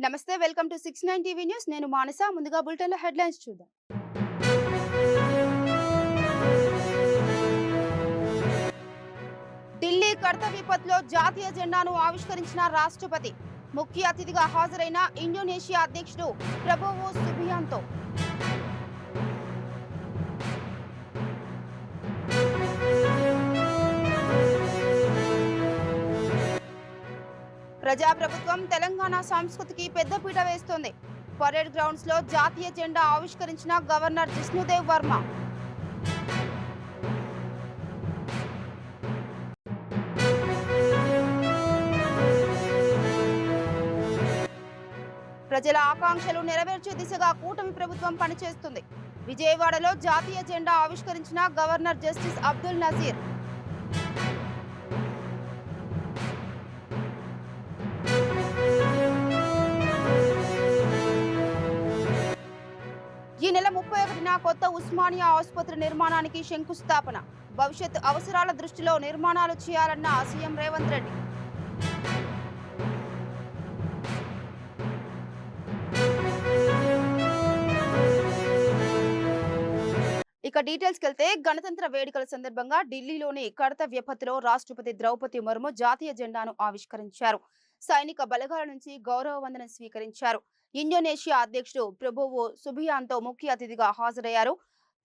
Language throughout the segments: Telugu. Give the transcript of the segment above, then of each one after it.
నమస్తే, వెల్కమ్ టు 69 టీవీ న్యూస్. నేను మానస. ముందుగా బులెటిన్లో హెడ్లైన్స్ చూద్దాం. ఢిల్లీ కర్తవ్య పథ్లో జాతీయ జెండాను ఆవిష్కరించిన రాష్ట్రపతి. ముఖ్య అతిథిగా హాజరైన ఇండోనేషియా అధ్యక్షుడు ప్రబోవో సుబియాంతో. ప్రజాప్రభుత్వం తెలంగాణ సంస్కృతికి పెద్దపీట వేస్తోంది. పరేడ్ గ్రౌండ్స్ లో జాతీయ జెండా ఆవిష్కరించిన గవర్నర్ జిష్ణుదేవ్ వర్మ. ప్రజల ఆకాంక్షలు నెరవేర్చే దిశగా కూటమి ప్రభుత్వం పనిచేస్తుంది. విజయవాడలో జాతీయ జెండా ఆవిష్కరించిన గవర్నర్ జస్టిస్ అబ్దుల్ నజీర్. ఈ నెల 31న కొత్త ఉస్మానియా ఆసుపత్రి నిర్మాణానికి శంకుస్థాపన. భవిష్యత్ అవసరాల దృష్టిలో నిర్మాణాలు చేయాలన్న సీఎం రేవంత్ రెడ్డి. ఇక డీటెయిల్స్కి వెళ్తే, గణతంత్ర వేడుకల సందర్భంగా ఢిల్లీలోని కర్తవ్య పథ్లో రాష్ట్రపతి ద్రౌపది ముర్ము జాతీయ జెండాను ఆవిష్కరించారు. సైనిక బలగాల నుంచి గౌరవ వందనం స్వీకరించారు. ఇండోనేషియా అధ్యక్షుడు ప్రబోవో సుబియాంతో ముఖ్య అతిథిగా హాజరయ్యారు.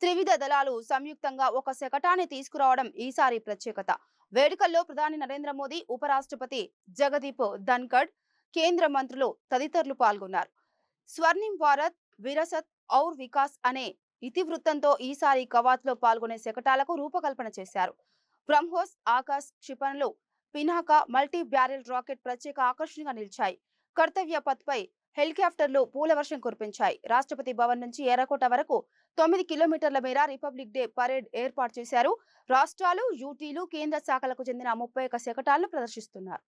త్రివిధ దళాలు సంయుక్తంగా ఒక శకటాన్ని తీసుకురావడం ఈసారి ప్రత్యేకత. వేడుకల్లో ప్రధాని నరేంద్ర మోదీ, ఉపరాష్ట్రపతి జగదీప్ ధన్కడ్, కేంద్ర మంత్రులు తదితరులు పాల్గొన్నారు. స్వర్ణిం భారత్ విరసత్ ఔర్ వికాస్ అనే ఇతివృత్తంతో ఈసారి కవాత్లో పాల్గొనే శకటాలకు రూపకల్పన చేశారు. బ్రహ్మోస్, ఆకాశ్ క్షిపణులు, పినాక మల్టీ బ్యారెల్ రాకెట్ ప్రత్యేక ఆకర్షణగా నిలిచాయి. కర్తవ్య పథ్పై హెలికాప్టర్లు పూల వర్షం కురిపించాయి. రాష్ట్రపతి భవన్ నుంచి ఎర్రకోట వరకు 9 కిలోమీటర్ల మేర రిపబ్లిక్ డే పరేడ్ ఏర్పాటు చేశారు. రాష్ట్రాలు, యూటీలు, కేంద్ర శాఖలకు చెందిన 31 శకటాలను ప్రదర్శిస్తున్నారు.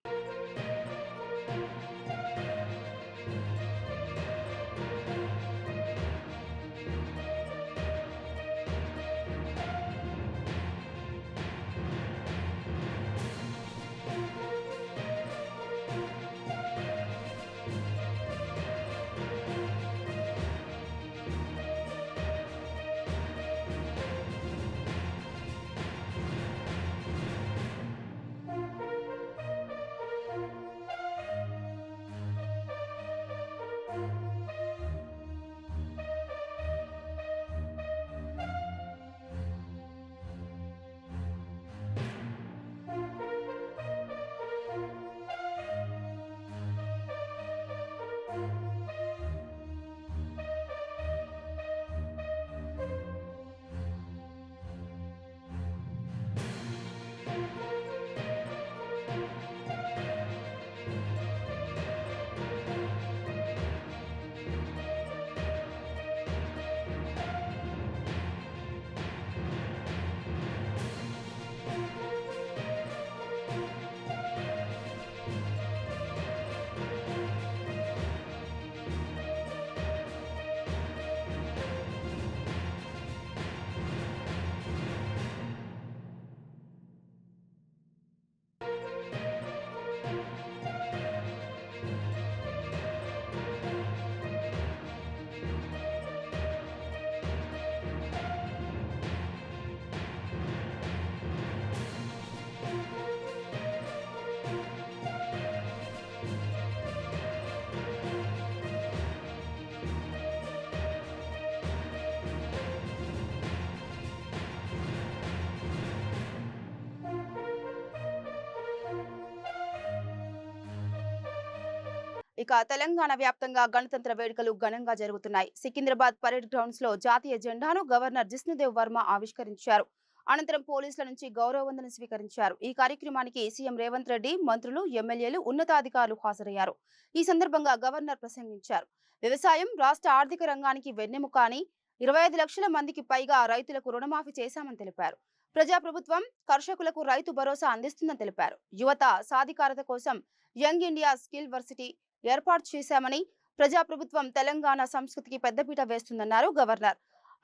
ఇక తెలంగాణ వ్యాప్తంగా గణతంత్ర వేడుకలు ఘనంగా జరుగుతున్నాయి. సికింద్రాబాద్ పరేడ్ గ్రౌండ్స్ లో జాతీయ జెండాను గవర్నర్ జిష్ణుదేవ్ వర్మ ఆవిష్కరించారు. అనంతరం పోలీసుల నుంచి గౌరవ వందనం స్వీకరించారు. ఈ కార్యక్రమానికి సీఎం రేవంత్ రెడ్డి, మంత్రులు, ఎమ్మెల్యేలు, ఉన్నతాధికారులు హాజరయ్యారు. ఈ సందర్భంగా గవర్నర్ ప్రసంగించారు. వ్యవసాయం రాష్ట్ర ఆర్థిక రంగానికి వెన్నెముక అని, 25 లక్షల మందికి పైగా రైతులకు రుణమాఫీ చేశామని తెలిపారు. ప్రజాప్రభుత్వం కర్షకులకు రైతు భరోసా అందిస్తుందని తెలిపారు. యువత సాధికారత కోసం యంగ్ ఇండియా స్కిల్ వర్సిటీ ఏర్పాటు చేశామని, ప్రజాప్రభుత్వం తెలంగాణ సంస్కృతికి పెద్దపీట వేస్తుందన్నారు గవర్నర్.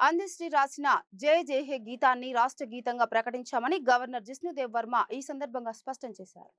అందశ్రీ రాసిన జయ జయ హే గీతాన్ని రాష్ట్ర గీతంగా ప్రకటించామని గవర్నర్ జిష్ణుదేవ్ వర్మ ఈ సందర్భంగా స్పష్టం చేశారు.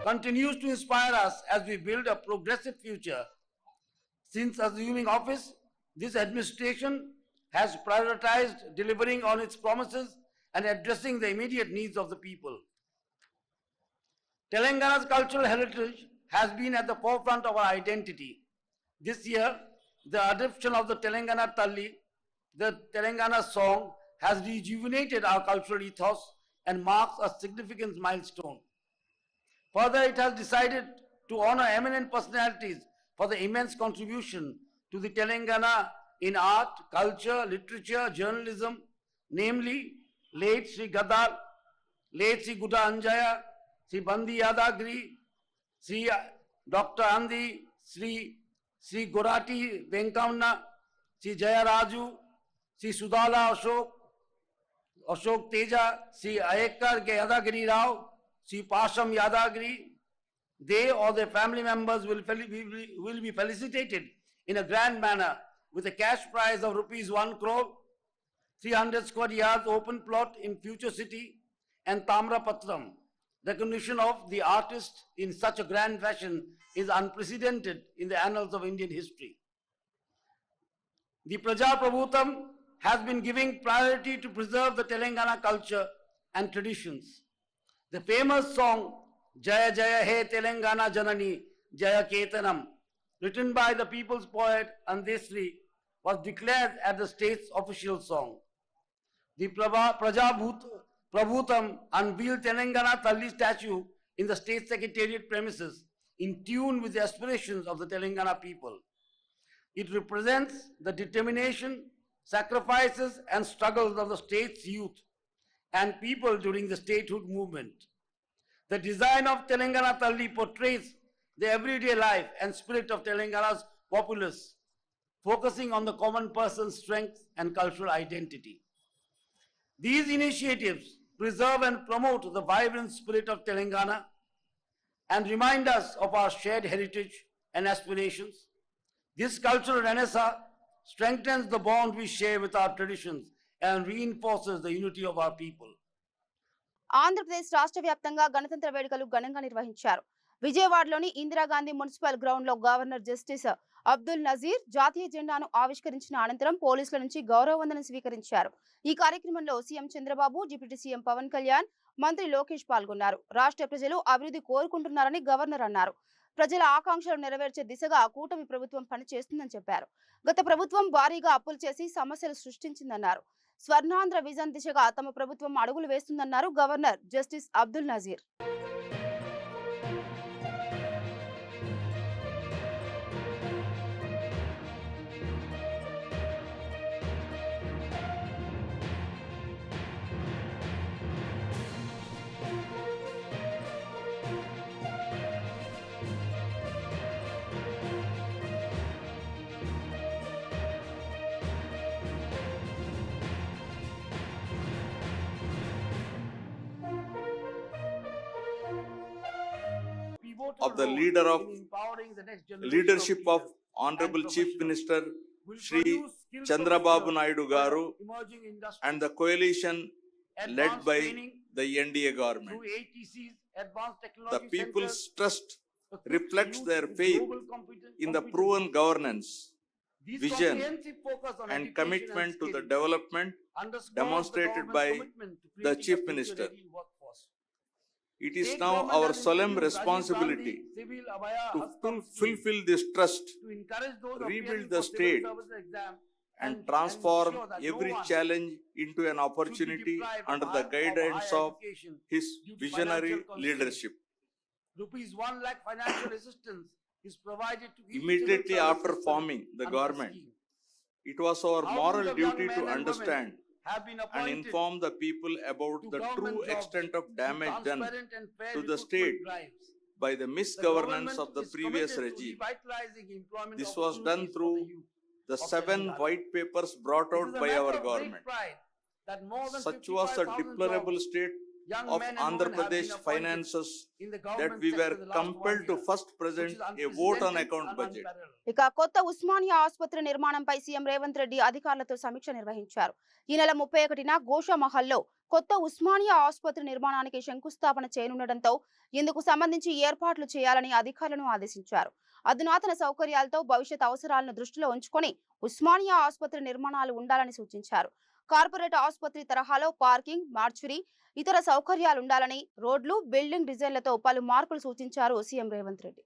continues to inspire us as we build a progressive future. Since assuming office, this administration has prioritized delivering on its promises and addressing the immediate needs of the people. Telangana's cultural heritage has been at the forefront of our identity. This year, the adoption of the Telangana Talli, the Telangana song, has rejuvenated our cultural ethos and marks a significant milestone. Further, it has decided to honor eminent personalities for the immense contribution to the Telangana in art, culture, literature, journalism, namely late Sri Gadal, late Sri Guda Anjaya, Sri Bandi Yadagiri, Sri Dr. Andi, Sri Gorati Venkamna, Sri Jaya Raju, Sri Sudala Ashok Teja, Sri Ayekar Yadagiri Rao, Sri Pasham Yadagiri. They or their family members will be felicitated in a grand manner with a cash prize of rupees 1 crore, 300 square yards open plot in Future City, and Tamra Patram. Recognition of the artist in such a grand fashion is unprecedented in the annals of Indian history. The Praja Prabhutam has been giving priority to preserve the Telangana culture and traditions. The famous song Jaya Jaya He Telangana Janani Jaya Ketanam, written by the people's poet Andesri, was declared as the state's official song. The Praja Prabhutam unveiled Telangana Talli statue in the state secretariat premises in tune with the aspirations of the Telangana people. It represents the determination, sacrifices and struggles of the state's youth and people during the statehood movement. The design of Telangana Talli portrays the everyday life and spirit of Telangana's populace, focusing on the common person's strength and cultural identity. These initiatives preserve and promote the vibrant spirit of Telangana and remind us of our shared heritage and aspirations. This cultural renaissance strengthens the bond we share with our traditions and reinforces the unity of our people. Andhra Pradesh రాష్ట్ర వ్యాప్తంగా గణతంత్ర వేడుకలు ఘనంగా నిర్వహించారు. విజయవాడలోని ఇందిరాగాంధీ మున్సిపల్ గ్రౌండ్ లో గవర్నర్ జస్టిస్ అబ్దుల్ నజీర్ జాతీయ జెండాను ఆవిష్కరించిన అనంతరం పోలీసుల నుంచి గౌరవ వందనం స్వీకరించారు. ఈ కార్యక్రమంలో CM Chandrababu, deputy CM Pavan Kalyan, మంత్రి లోకేష్ పాల్గొన్నారు. రాష్ట్ర ప్రజలు అభివృద్ధి కోరుకుంటున్నారని గవర్నర్ అన్నారు. ప్రజల ఆకాంక్షలు నెరవేర్చే దిశగా కూటమి ప్రభుత్వం పనిచేస్తుందని చెప్పారు. గత ప్రభుత్వం భారీగా అప్పులు చేసి సమస్యలు సృష్టించిందన్నారు. స్వర్ణాంధ్ర విజన్ దిశగా తమ ప్రభుత్వం అడుగులు వేస్తుందన్నారు governor justice Abdul Nazeer. of the leadership of Honorable Chief Minister Shri Chandrababu Naidu Garu and the coalition led by the NDA government. The people's trust reflects their faith in the proven governance, vision and commitment to the development demonstrated by the Chief Minister. It is now our solemn responsibility to fulfill this trust, rebuild the state, and transform every challenge into an opportunity under the guidance of his visionary leadership. Rupees 1 lakh financial assistance is provided to immediately after forming the government. It was our moral duty to understand and inform the people about the true extent of damage done to the state by the misgovernance of the previous regime. This was done through the 7 white papers brought out by our government. Such was the deplorable state young of men and Andhra women have been Pradesh appointed finances in the that government we sector were in the last 1 compelled to year, first which present is a vote on unprecedented account and budget. unparalleled. ఇక కొత్త ఉస్మానియా ఆసుపత్రి నిర్మాణంపై సీఎం రేవంత్ రెడ్డి అధికారులతో సమీక్ష నిర్వహించారు. ఈ నెల 31న గోషామహల్లో కొత్త ఉస్మానియా ఆసుపత్రి నిర్మాణానికి శంకుస్థాపన చేయనుండటంతో ఇందుకు సంబంధించి ఏర్పాట్లు చేయాలని అధికారులను ఆదేశించారు. అధునాతన సౌకర్యాలతో భవిష్యత్ అవసరాలను దృష్టిలో ఉంచుకొని ఉస్మానియా ఆసుపత్రి నిర్మాణాలు ఉండాలని సూచించారు. కార్పొరేట్ ఆసుపత్రి తరహాలో పార్కింగ్, మార్చురీ, ఇతర సౌకర్యాలు ఉండాలని రోడ్లు, బిల్డింగ్ డిజైన్లతో పలు మార్పులు సూచించారు సీఎం రేవంత్ రెడ్డి.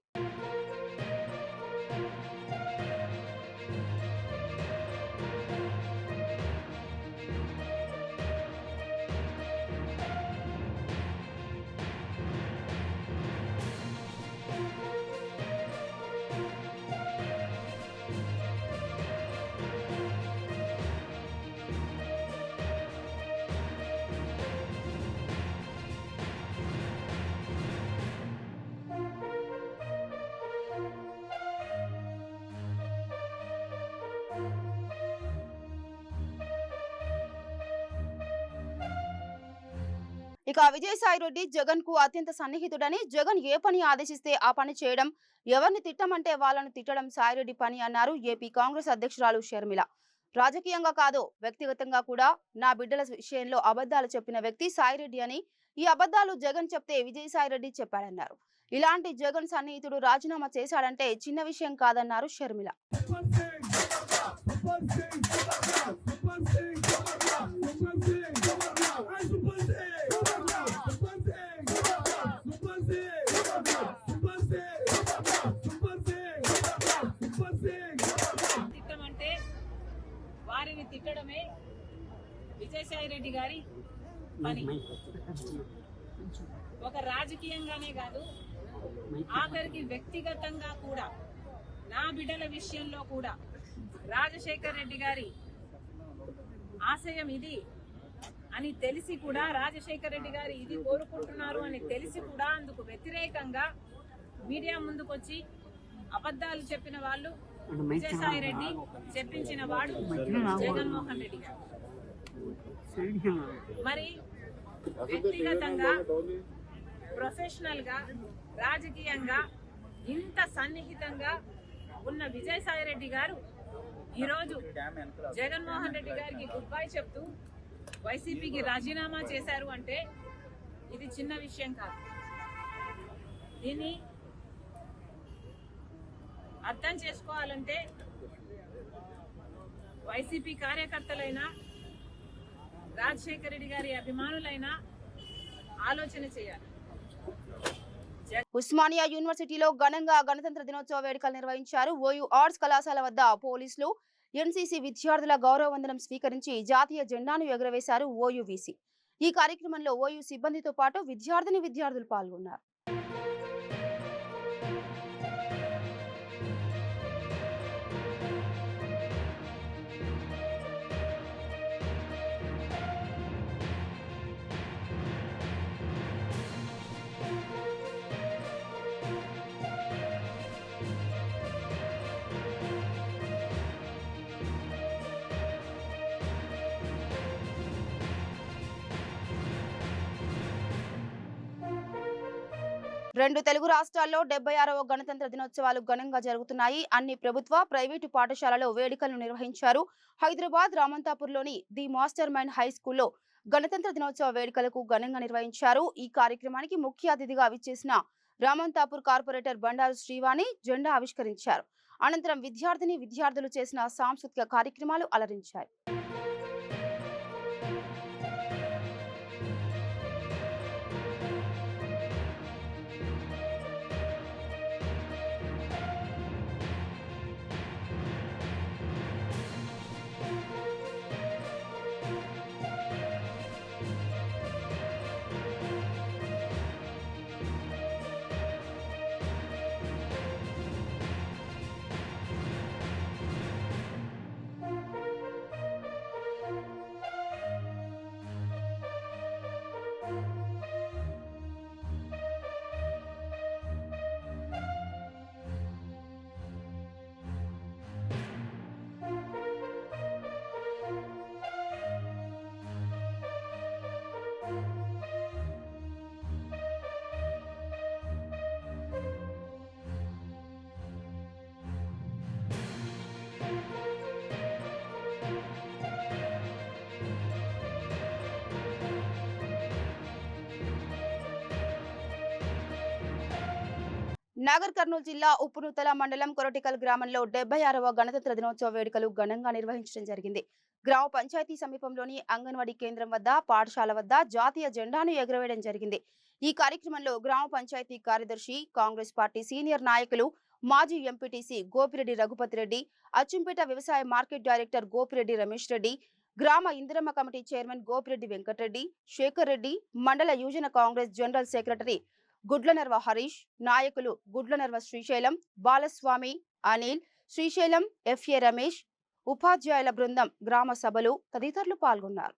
ఇక విజయసాయి రెడ్డి జగన్ కు అత్యంత సన్నిహితుడని, జగన్ ఏ పని ఆదేశిస్తే ఆ పని చేయడం, ఎవరిని తిట్టమంటే వాళ్ళను తిట్టడం సాయిరెడ్డి పని అన్నారు ఏపీ కాంగ్రెస్ అధ్యక్షురాలు షర్మిల. రాజకీయంగా కాదు, వ్యక్తిగతంగా కూడా నా బిడ్డల విషయంలో అబద్ధాలు చెప్పిన వ్యక్తి సాయిరెడ్డి అని, ఈ అబద్ధాలు జగన్ చెప్తే విజయసాయిరెడ్డి చెప్పాడన్నారు. ఇలాంటి జగన్ సన్నిహితుడు రాజీనామా చేశాడంటే చిన్న విషయం కాదన్నారు షర్మిల. తిట్టమంటే వారిని తిట్టడమే విజయసాయి రెడ్డి గారి పని. ఒక రాజకీయంగానే కాదు, ఆఖరికి వ్యక్తిగతంగా కూడా నా బిడ్డల విషయంలో కూడా రాజశేఖర్ రెడ్డి గారి ఆశయం ఇది అని తెలిసి కూడా, రాజశేఖర్ రెడ్డి గారు ఇది కోరుకుంటున్నారు అని తెలిసి కూడా అందుకు వ్యతిరేకంగా మీడియా ముందుకొచ్చి అబద్ధాలు చెప్పిన వాళ్ళు విజయసాయి రెడ్డి, చెప్పించిన వాడు జగన్మోహన్ రెడ్డి గారు. మరి వ్యక్తిగతంగా, ప్రొఫెషనల్ గా, రాజకీయంగా ఇంత సన్నిహితంగా ఉన్న విజయసాయి రెడ్డి గారు ఈరోజు జగన్మోహన్ రెడ్డి గారికి గుడ్ బై చెప్తూ వైసీపీకి రాజీనామా చేశారు అంటే ఇది చిన్న విషయం కాదు. దీన్ని అర్థం చేసుకోవాలంటే వైసీపీ కార్యకర్తలైనా, రాజశేఖర రెడ్డి గారి అభిమానులైనా ఆలోచన చేయాలి. ఉస్మానియా యూనివర్సిటీలో ఘనంగా గణతంత్ర దినోత్సవ వేడుకలు నిర్వహించారు. ఓయూ ఆర్ట్స్ కళాశాల వద్ద పోలీసులు ఎన్సీసీ విద్యార్థుల గౌరవ వందనం స్వీకరించి జాతీయ జెండాను ఎగురవేశారు ఓయూ వీసీ. ఈ కార్యక్రమంలో ఓయూ సిబ్బందితో పాటు విద్యార్థులు పాల్గొన్నారు. రెండు తెలుగు రాష్ట్రాల్లో 76వ గణతంత్ర దినోత్సవాలు ఘనంగా జరుగుతున్నాయి. అన్ని ప్రభుత్వ, ప్రైవేటు పాఠశాలలో వేడుకలను నిర్వహించారు. హైదరాబాద్ రామంతాపూర్లోని ది మాస్టర్ మైండ్ హై స్కూల్లో గణతంత్ర దినోత్సవ వేడుకలకు ఘనంగా నిర్వహించారు. ఈ కార్యక్రమానికి ముఖ్య అతిథిగా విచ్చేసిన రామంతాపూర్ కార్పొరేటర్ బండారు శ్రీవాణి జెండా ఆవిష్కరించారు. అనంతరం విద్యార్థులు చేసిన సాంస్కృతిక కార్యక్రమాలు అలరించాయి. నాగర్ కర్నూలు జిల్లా ఉప్పునూతల మండలం కొరటికల్ గ్రామంలో 76వ గణతంత్ర దినోత్సవ వేడుకలు ఘనంగా నిర్వహించడం జరిగింది. గ్రామ పంచాయతీ సమీపంలోని అంగన్వాడీ కేంద్రం వద్ద, పాఠశాల వద్ద జాతీయ జెండాను ఎగురవేయడం జరిగింది. ఈ కార్యక్రమంలో గ్రామ పంచాయతీ కార్యదర్శి, కాంగ్రెస్ పార్టీ సీనియర్ నాయకులు, మాజీ ఎంపీటీసీ గోపిరెడ్డి రఘుపతి రెడ్డి, అచ్చంపేట వ్యవసాయ మార్కెట్ డైరెక్టర్ గోపిరెడ్డి రమేష్ రెడ్డి, గ్రామ ఇందిరమ్మ కమిటీ చైర్మన్ గోపిరెడ్డి వెంకటరెడ్డి, శేఖర్ రెడ్డి, మండల యువజన కాంగ్రెస్ జనరల్ సెక్రటరీ గుడ్లనర్వ హరీష్, నాయకులు గుడ్లనర్వ శ్రీశైలం, బాలస్వామి, అనిల్, శ్రీశైలం, ఎఫ్ఏ రమేష్, ఉపాధ్యాయుల బృందం, గ్రామ సభలు తదితరులు పాల్గొన్నారు.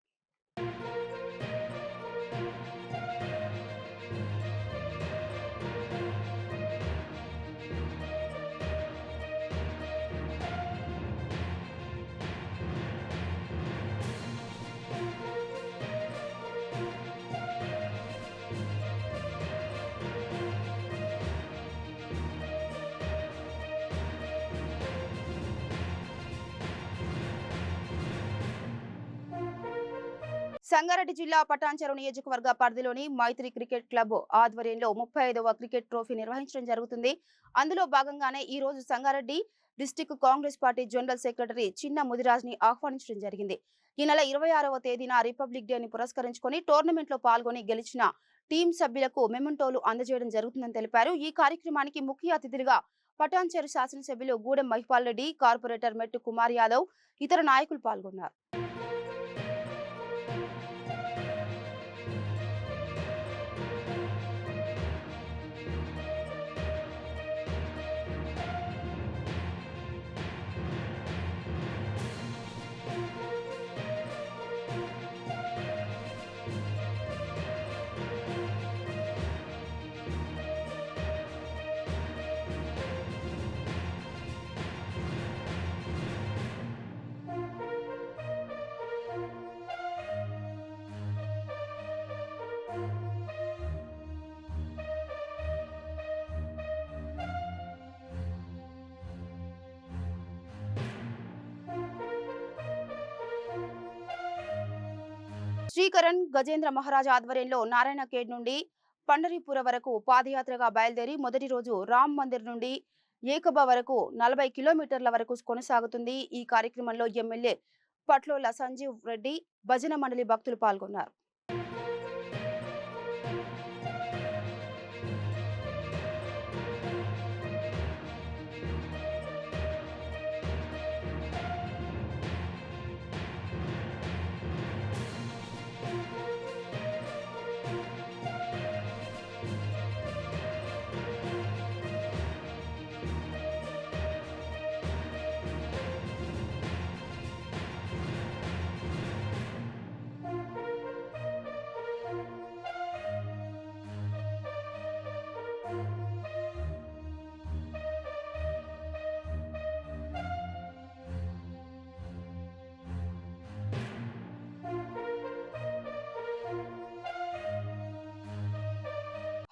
సంగారెడ్డి జిల్లా పటాన్చెరు నియోజకవర్గ పరిధిలోని మైత్రి క్రికెట్ క్లబ్ ఆధ్వర్యంలో 35వ క్రికెట్ ట్రోఫీ నిర్వహించడం జరుగుతుంది. అందులో భాగంగానే ఈ రోజు Sangareddy district Congress party general secretary చిన్న ముదిరాజ్ ని ఆహ్వానించడం జరిగింది. ఈ నెల 26వ తేదీన రిపబ్లిక్ డేని పురస్కరించుకొని టోర్నమెంట్ లో పాల్గొని గెలిచిన టీం సభ్యులకు మెమెంటోలు అందజేయడం జరుగుతుందని తెలిపారు. ఈ కార్యక్రమానికి ముఖ్య అతిథులుగా పటాన్చెరు శాసనసభ్యులు గూడెం మహిపాల్ రెడ్డి, కార్పొరేటర్ మెట్టు కుమార్ యాదవ్, ఇతర నాయకులు పాల్గొన్నారు. శ్రీకరణ్ గజేంద్ర మహారాజ్ ఆధ్వర్యంలో నారాయణ ఖేడ్ నుండి పండరీపుర వరకు పాదయాత్రగా బయలుదేరి మొదటి రోజు రామ్ మందిర్ నుండి ఏకబా వరకు 40 కిలోమీటర్ల వరకు కొనసాగుతుంది. ఈ కార్యక్రమంలో ఎమ్మెల్యే పట్లోల సంజీవ్ రెడ్డి, భజన మండలి భక్తులు పాల్గొన్నారు.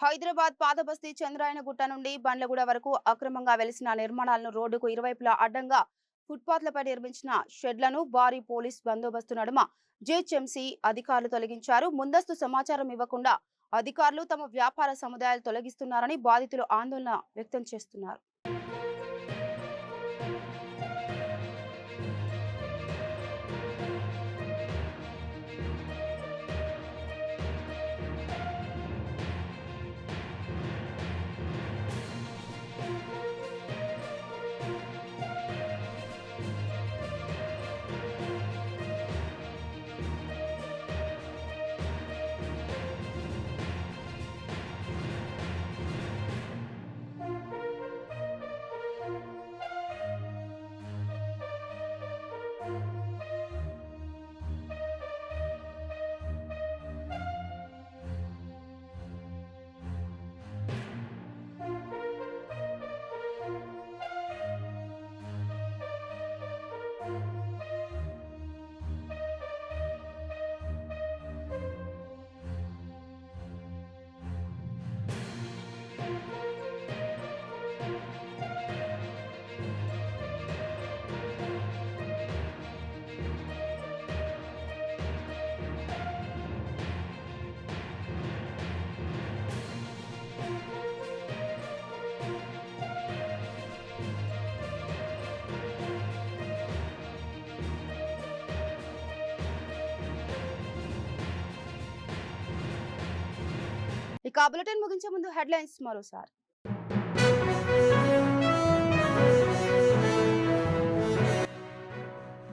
హైదరాబాద్ పాతబస్తీ చంద్రాయనగుట్ట నుండి బండ్లగూడ వరకు అక్రమంగా వెలిసిన నిర్మాణాలను రోడ్డుకు ఇరువైపులా అడ్డంగా ఫుట్పాత్లపై నిర్మించిన షెడ్లను భారీ పోలీస్ బందోబస్తు నడుమ జీహెచ్ఎంసీ అధికారులు తొలగించారు. ముందస్తు సమాచారం ఇవ్వకుండా అధికారులు తమ వ్యాపార సముదాయాలు తొలగిస్తున్నారని బాధితులు ఆందోళన వ్యక్తం చేస్తున్నారు. ఇక బులెటిన్ ముగించే ముందు హెడ్లైన్స్ మరోసారి.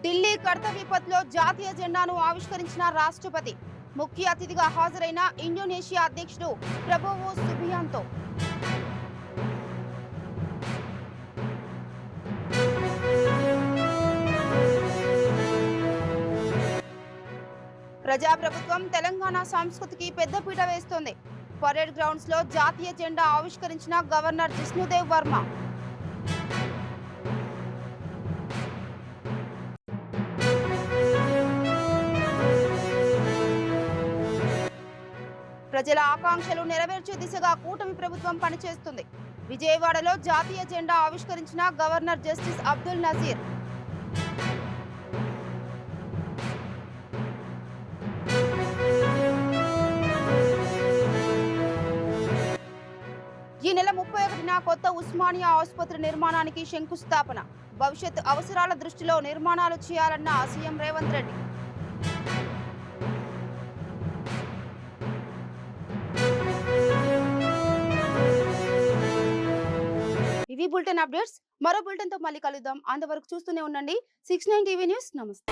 ఢిల్లీ కర్తవ్య పథ్లో జాతీయ జెండాను ఆవిష్కరించిన రాష్ట్రపతి. ముఖ్య అతిథిగా హాజరైన ఇండోనేషియా అధ్యక్షుడు ప్రబోవో సుబియాంతో. ప్రజాప్రభుత్వం తెలంగాణ సంస్కృతికి పెద్దపీట వేస్తోంది. పరేడ్ గ్రౌండ్స్ లో జాతీయ జెండా ఆవిష్కరించిన గవర్నర్ జిష్ణుదేవ్ వర్మ. ప్రజల ఆకాంక్షలు నెరవేర్చే దిశగా కూటమి ప్రభుత్వం పనిచేస్తుంది. విజయవాడలో జాతీయ జెండా ఆవిష్కరించిన గవర్నర్ జస్టిస్ అబ్దుల్ నజీర్. ఈ నెల 31న కొత్త ఉస్మానియా ఆసుపత్రి నిర్మాణానికి శంకుస్థాపన. భవిష్యత్ అవసరాల దృష్టిలో నిర్మాణాలు చేయాలన్న సీఎం రేవంత్ రెడ్డి. ఇవి బులెటిన్ అప్డేట్స్. మరో బులెటిన్ తో మళ్ళీ కలుద్దాం. అంతవరకు చూస్తూనే ఉండండి 69 టీవీ న్యూస్. నమస్తే.